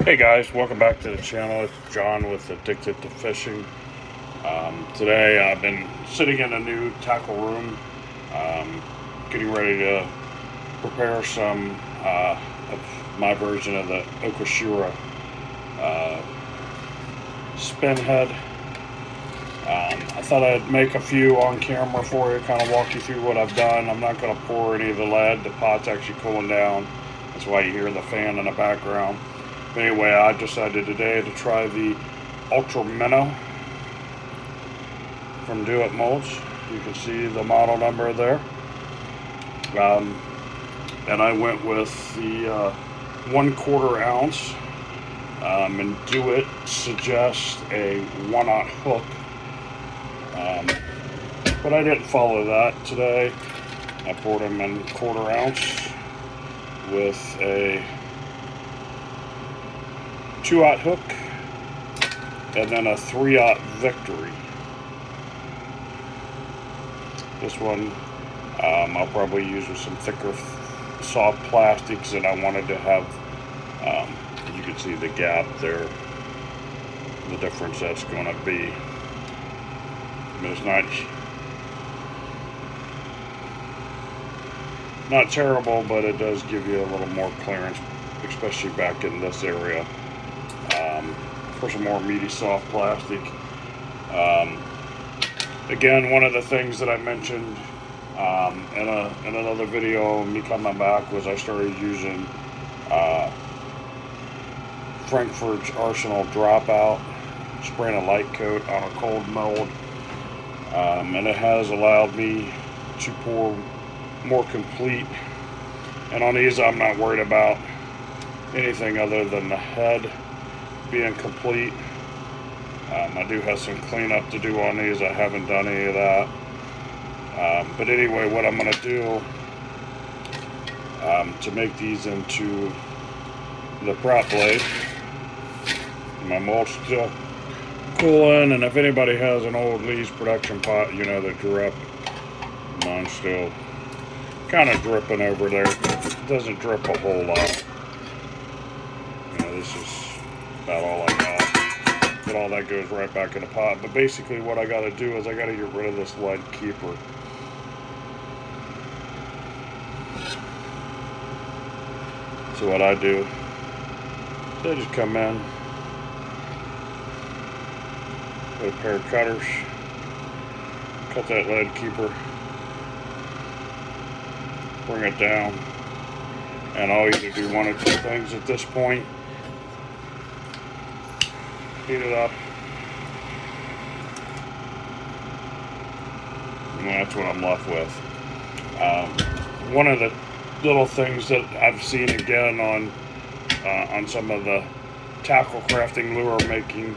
Hey guys, welcome back to the channel. It's John with Addicted to Fishing. Today I've been sitting in a new tackle room, getting ready to prepare some of my version of the Okashira spin head. I thought I'd make a few on camera for you, kind of walk you through what I've done. I'm not going to pour any of the lead. The pot's actually cooling down. That's why you hear the fan in the background. But anyway, I decided today to try the Ultra Minnow from Do It Molds. You can see the model number there. And I went with the 1/4 ounce. And Do It suggests a 1/0 hook. But I didn't follow that today. I poured them in 1/4 ounce with a 2/0 hook and then a 3/0 Victory. This one I'll probably use with some thicker soft plastics, and I wanted to have you can see the gap there, the difference that's going to be. It's not terrible, but it does give you a little more clearance, especially back in this area, for some more meaty soft plastic. Again, one of the things that I mentioned in another video, me coming back, was I started using Frankfurt's Arsenal Dropout, spraying a light coat on a cold mold, and it has allowed me to pour more complete. And on these, I'm not worried about anything other than the head being complete. I do have some cleanup to do on these. I haven't done any of that. But anyway, what I'm going to do to make these into the prop blade, my mold's still cooling, and if anybody has an old Lee's production pot, you know, that drip, mine's still kind of dripping over there. It doesn't drip a whole lot. You know, this is about all I got. But all that goes right back in the pot. But basically what I got to do is I got to get rid of this lead keeper. So what I do is I just come in with a pair of cutters, cut that lead keeper, bring it down, and I'll either do one of two things at this point. Heat it up, and that's what I'm left with. One of the little things that I've seen again on some of the tackle crafting, lure making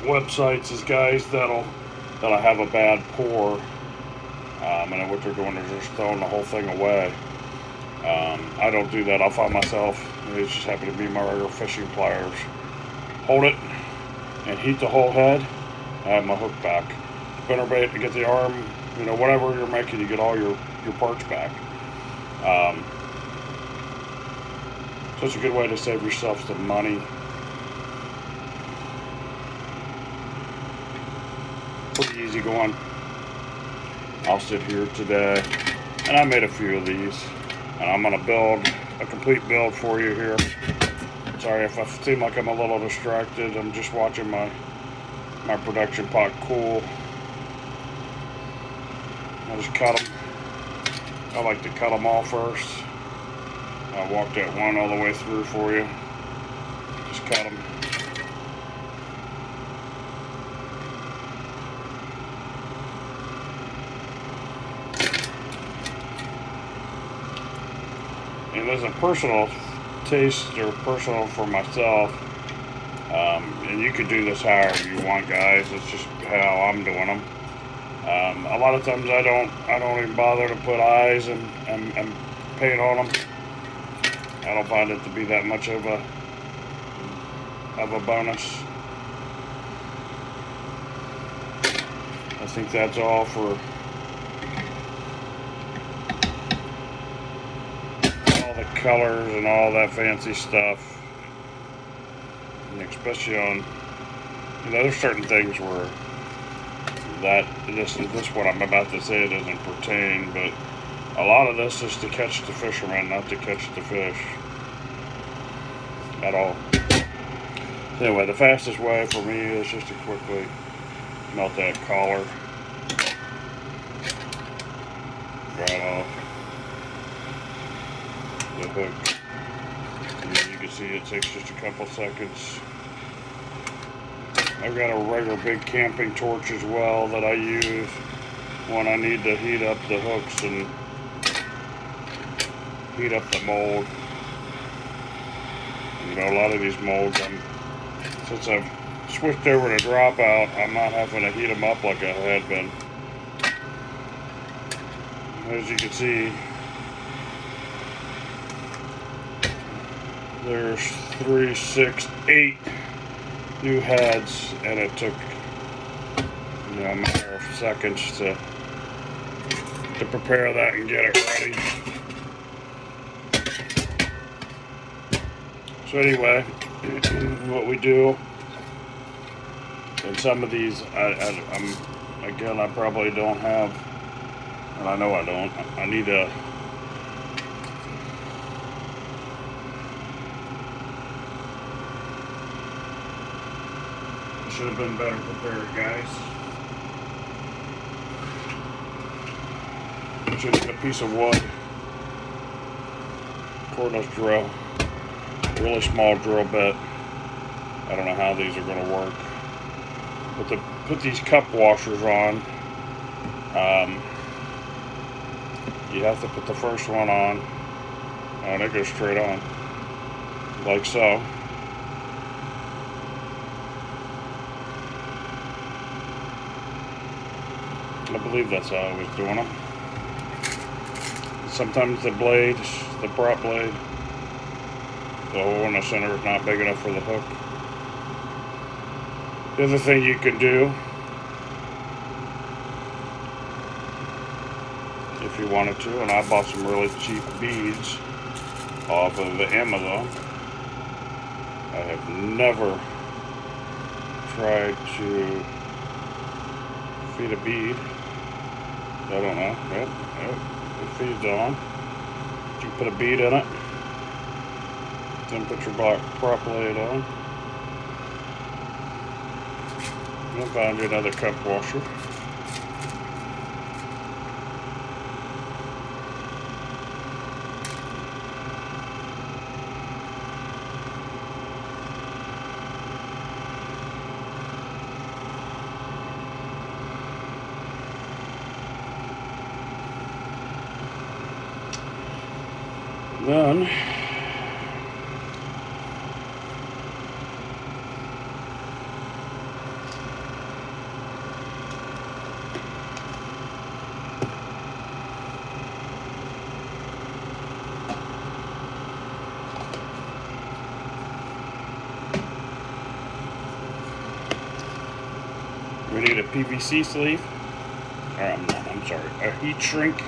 websites is guys that'll have a bad pour, and what they're doing is just throwing the whole thing away. I don't do that. I'll find myself, it just happened to be my regular fishing pliers, hold it and heat the whole head. I have my hook back. Spinnerbait to get the arm, you know, whatever you're making, you get all your parts back. So it's a good way to save yourself some money. Pretty easy going. I'll sit here today, and I made a few of these, and I'm going to build a complete build for you here. Sorry if I seem like I'm a little distracted. I'm just watching my production pot cool. I just cut them. I like to cut them all first. I walked that one all the way through for you. Just cut them. And there's a personal taste, or personal for myself, and you could do this however you want, guys. It's just how I'm doing them. A lot of times I don't even bother to put eyes and paint on them. I don't find it to be that much of a bonus. I think that's all for all the colors and all that fancy stuff. And especially on, there's certain things where that this what I'm about to say doesn't pertain, but a lot of this is to catch the fisherman, not to catch the fish at all. Anyway, the fastest way for me is just to quickly melt that collar right off the hook. And you can see it takes just a couple seconds. I've got a regular big camping torch as well that I use when I need to heat up the hooks and heat up the mold. A lot of these molds, since I've switched over to dropout, I'm not having to heat them up like I had been. As you can see, there's 3, 6, 8 new heads, and it took a matter of seconds to prepare that and get it ready. So anyway, what we do in some of these, I probably don't have, and I know I don't. I need to. Should have been better prepared, guys. Should need a piece of wood, cordless drill, really small drill bit. I don't know how these are going to work, but to put these cup washers on, you have to put the first one on, and it goes straight on, like so. I believe that's how I was doing them. Sometimes the blade, the prop blade, the hole in the center is not big enough for the hook. The other thing you can do, if you wanted to, and I bought some really cheap beads off of Amazon. I have never tried to feed a bead. I don't know. Yep, it feeds on. You put a bead in it, then put your prop blade on. You'll find you another cup washer. Then we need a PVC sleeve, or I'm sorry, a heat shrink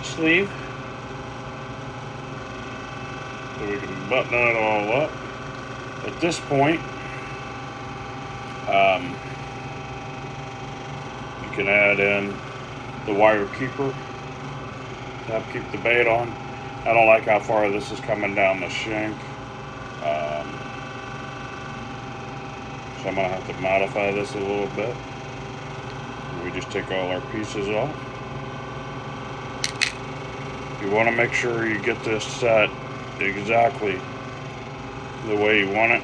sleeve. So we can button it all up. At this point, you can add in the wire keeper to help keep the bait on. I don't like how far this is coming down the shank, so I'm going to have to modify this a little bit. We just take all our pieces off. You want to make sure you get this set exactly the way you want it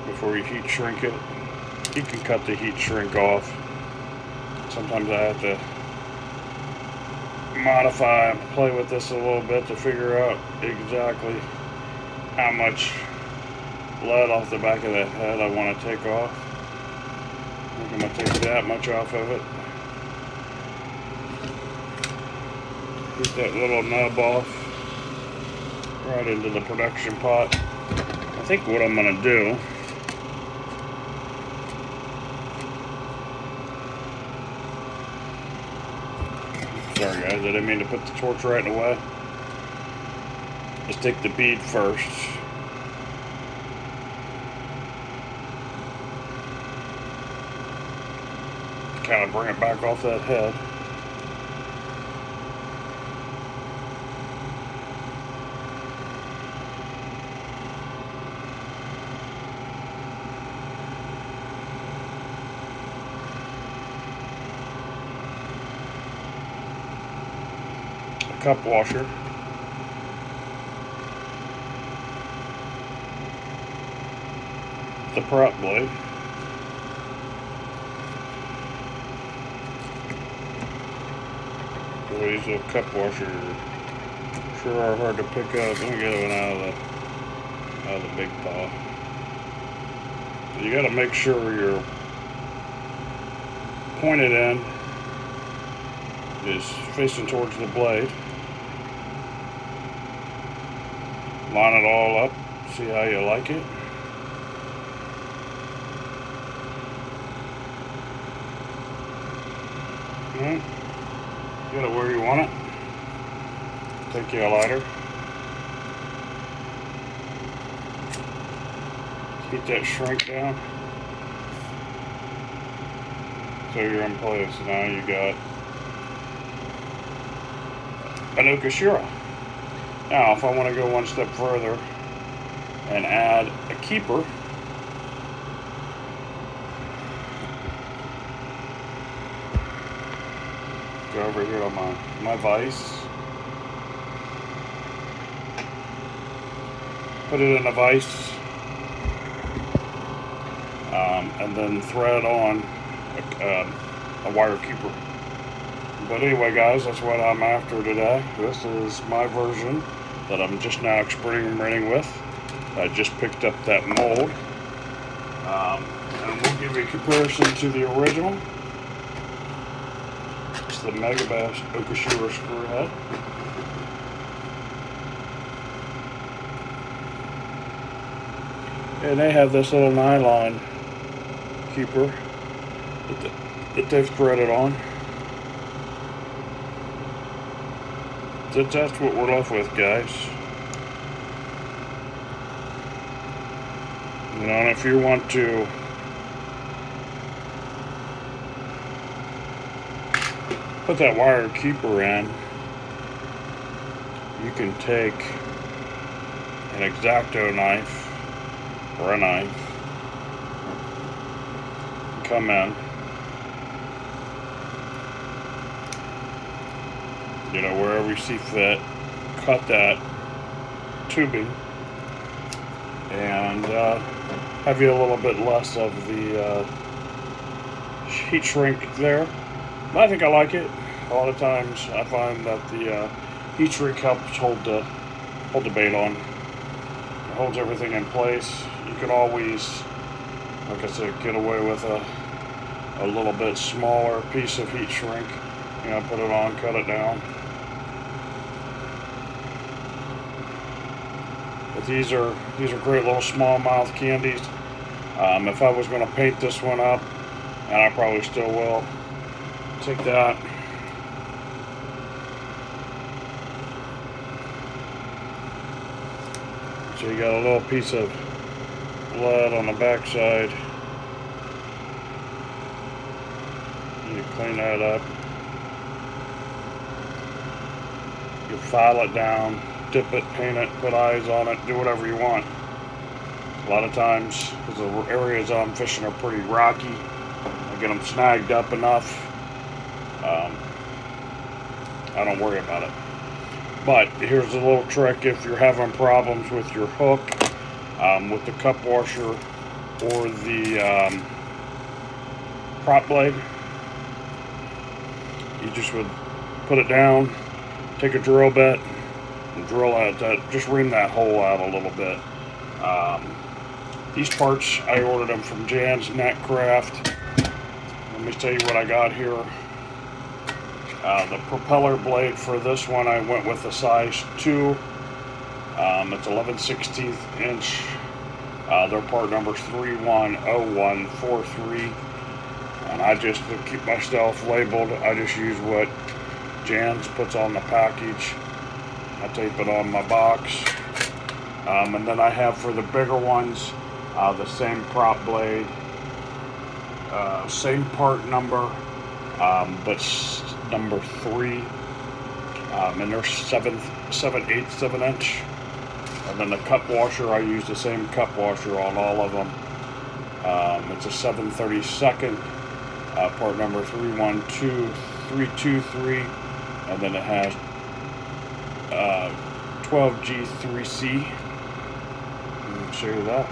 before you heat shrink it. You can cut the heat shrink off. Sometimes I have to modify and play with this a little bit to figure out exactly how much lead off the back of that head I want to take off. I think I'm going to take that much off of it. Get that little nub off right into the production pot. I think what I'm going to do, sorry guys, I didn't mean to put the torch right away. Just take the bead first kind of bring it back off that head. A cup washer. The prop blade. Boy, these little cup washers sure are hard to pick up. Let me get one out of the big paw. You got to make sure your pointed end is facing towards the blade. Line it all up. See how you like it. Get it where you want it. Take you a lighter. Keep that shrink down. So you're in place. Now you got an Okashira. Now if I want to go one step further and add a keeper, go over here on my vise. Put it in a vise, and then thread on a wire keeper. But anyway, guys, that's what I'm after today. This is my version that I'm just now experimenting with. I just picked up that mold, and we'll give you a comparison to the original. It's the Megabass Okashira screw head. And they have this little nylon keeper that they've threaded on. That's what we're left with, guys. You know, and if you want to put that wire keeper in, you can take an X-Acto knife or a knife, come in, you know, wherever you see fit, cut that tubing, and have you a little bit less of the heat shrink there. I think I like it. A lot of times I find that the heat shrink helps hold the bait on. It holds everything in place. You can always, like I said, get away with a little bit smaller piece of heat shrink. You know, put it on, cut it down. But these are great little smallmouth candies. If I was going to paint this one up, and I probably still will, take that. So you got a little piece of lead on the back side. You clean that up. You file it down, dip it, paint it, put eyes on it, do whatever you want. A lot of times, because the areas I'm fishing are pretty rocky, I get them snagged up enough. I don't worry about it. But here's a little trick if you're having problems with your hook, with the cup washer or the prop blade. You just would put it down, take a drill bit, and drill out that, just ream that hole out a little bit. These parts, I ordered them from Jan's Net Craft. Let me tell you what I got here. The propeller blade for this one, I went with a size 2. It's 11/16 inch. Their part number's 310143. And I just, to keep my stuff labeled, I just use what Jan's puts on the package. I tape it on my box. And then I have for the bigger ones, the same prop blade, same part number, but number 3, and they're 7/8 of an inch. And then the cup washer, I use the same cup washer on all of them. It's a 7/32, part number 312323, and then it has 12G3C. Let me show you that.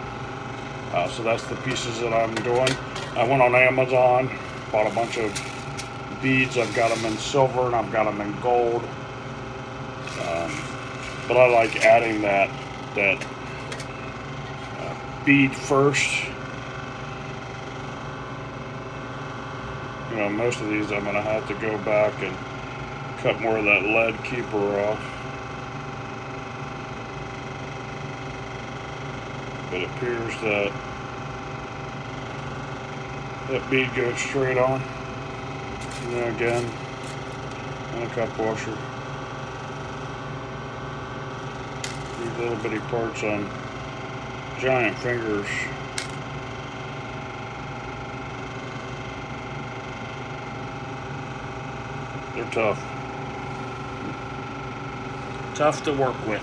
So that's the pieces that I'm doing. I went on Amazon, bought a bunch of beads. I've got them in silver and I've got them in gold. But I like adding that bead first. You know, most of these I'm going to have to go back and cut more of that lead keeper off. But it appears that that bead goes straight on. And then again, and a cup washer. These little bitty parts on giant fingers. They're tough. Tough to work with.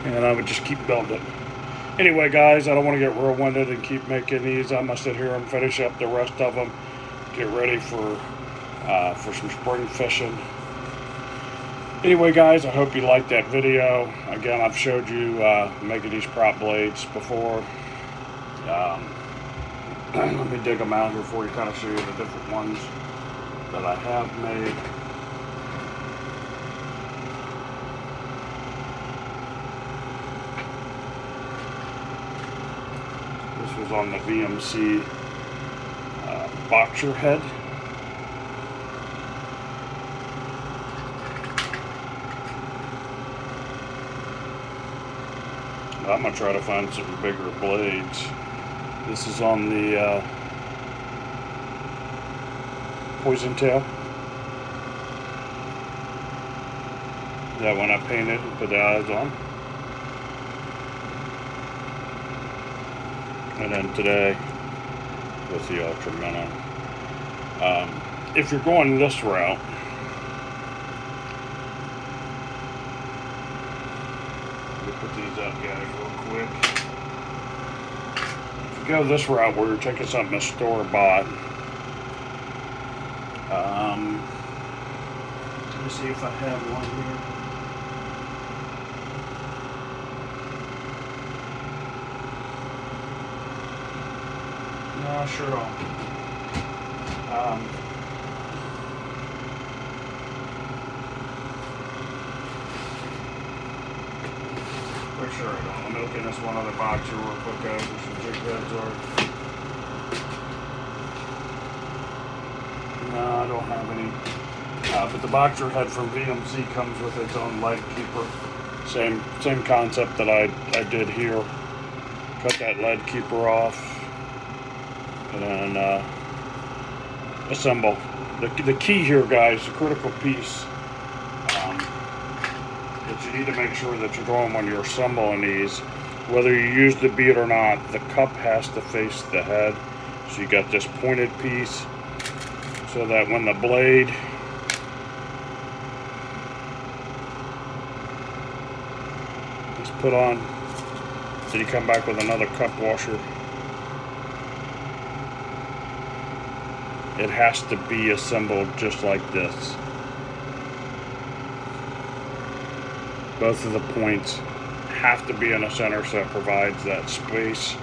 And I would just keep building it. Anyway, guys, I don't want to get real winded and keep making these. I'm gonna sit here and finish up the rest of them. Get ready for some spring fishing. Anyway, guys, I hope you liked that video. Again, I've showed you making these prop blades before. Let me dig them out here for you, kind of show you the different ones that I have made. This was on the VMC boxer head. I'm going to try to find some bigger blades. This is on the poison tail. That one I painted and put the eyes on. And then today with the Ultra Minnow. If you're going this route, put these up, guys, real quick. If you go this route where you're taking something a store bought, let me see if I have one here. No, I sure don't. For sure I don't. Let me look in this one other box here real quick, guys, where some jig heads are. No, I don't have any. But the boxer head from VMC comes with its own lead keeper. Same concept that I did here. Cut that lead keeper off. And then assemble. The key here, guys, the critical piece, that you need to make sure that you're doing when you're assembling these, whether you use the bead or not, the cup has to face the head. So you got this pointed piece, so that when the blade is put on, then you come back with another cup washer. It has to be assembled just like this. Both of the points have to be in the center so it provides that space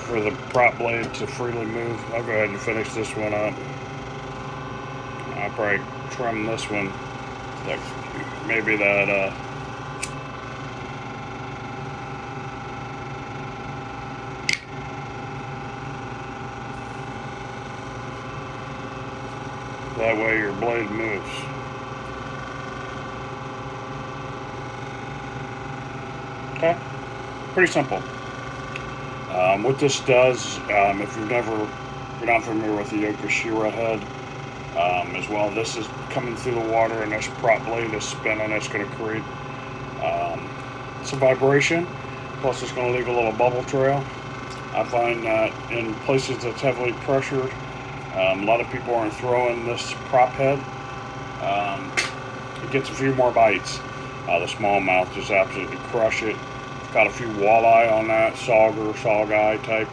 for the prop blade to freely move. I'll go ahead and finish this one up. I'll probably trim this one, like maybe that that way your blade moves. Okay, pretty simple. What this does, if you're not familiar with the Yokoshira head, as well. This is coming through the water, and this prop blade is spinning. It's going to create some vibration, plus it's going to leave a little bubble trail. I find that in places that's heavily pressured, a lot of people aren't throwing this prop head. It gets a few more bites. The smallmouth just absolutely crush it. Got a few walleye on that, sauger, saugeye type,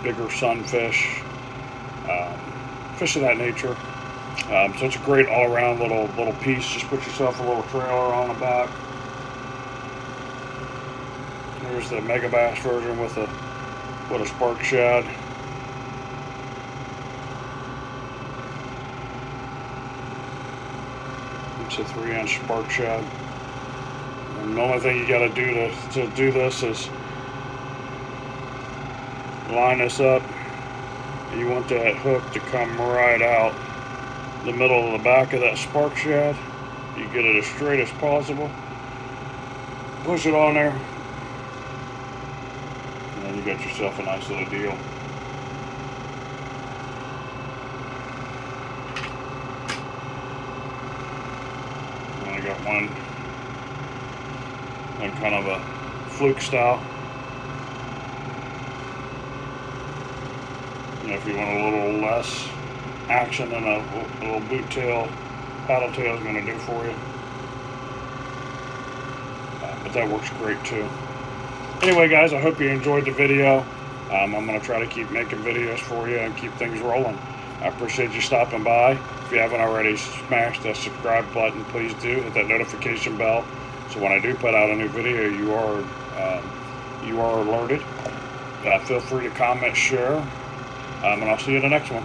bigger sunfish, fish of that nature. So it's a great all-around little piece. Just put yourself a little trailer on the back. Here's the Megabass version with a spark shad. It's a 3-inch spark shad. And the only thing you got to do to do this is line this up. You want that hook to come right out the middle of the back of that spark shad. You get it as straight as possible. Push it on there, and then you got yourself a nice little deal. And I got one kind of a fluke style. You know, if you want a little less action than a little boot tail, paddle tail is going to do for you. But that works great too. Anyway, guys, I hope you enjoyed the video. I'm going to try to keep making videos for you and keep things rolling. I appreciate you stopping by. If you haven't already smashed that subscribe button, please do. Hit that notification bell, so when I do put out a new video, you are alerted. Feel free to comment, share, and I'll see you in the next one.